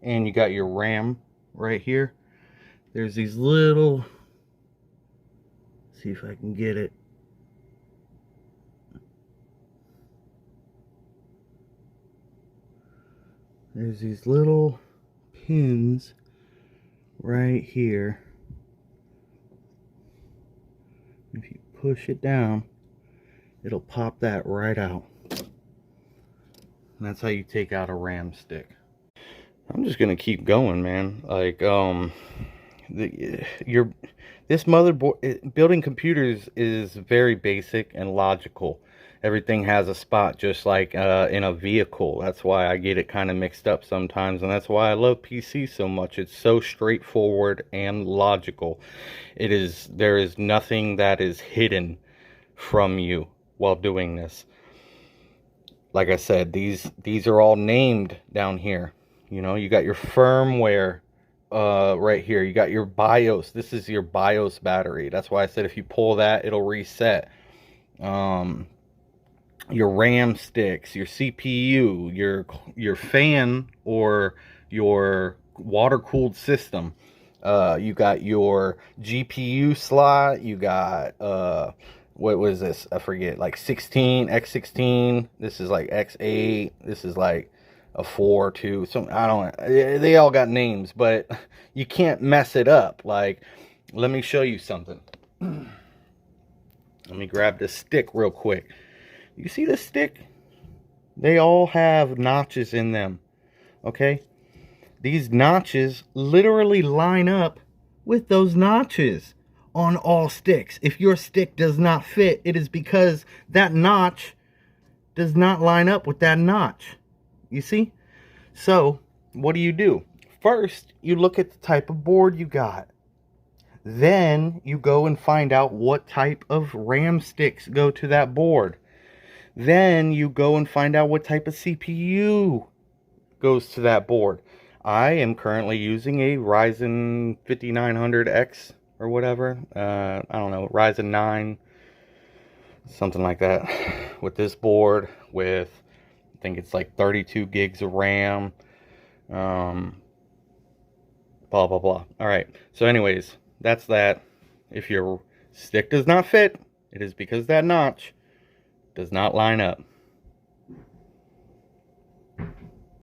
and you got your RAM right here. There's these little, see if I can get it. There's these little pins right here. If you push it down, it'll pop that right out. And that's how you take out a RAM stick. I'm just gonna keep going, man. Like, this motherboard, building computers is very basic and logical. Everything has a spot, just like in a vehicle. That's why I get it kind of mixed up sometimes, and that's why I love PC so much. It's so straightforward and logical. There is nothing that is hidden from you while doing this. Like I said, these are all named down here. You know, you got your firmware right here. You got your BIOS. This is your BIOS battery. That's why I said if you pull that, it'll reset. Your RAM sticks, your CPU, your fan or your water-cooled system. You got your GPU slot. You got what was this? I forget. Like 16 X16. This is like X8. This is like a 4 2. So I don't. They all got names, but you can't mess it up. Like, let me show you something. Let me grab this stick real quick. You see this stick? They all have notches in them. Okay? These notches literally line up with those notches on all sticks. If your stick does not fit, it is because that notch does not line up with that notch. You see? So, what do? First, you look at the type of board you got. Then, you go and find out what type of RAM sticks go to that board. Then, you go and find out what type of CPU goes to that board. I am currently using a Ryzen 5900X or whatever. I don't know, Ryzen 9, something like that. With this board, with, I think it's like 32 gigs of RAM. Blah, blah, blah. Alright, so anyways, that's that. If your stick does not fit, it is because that notch does not line up.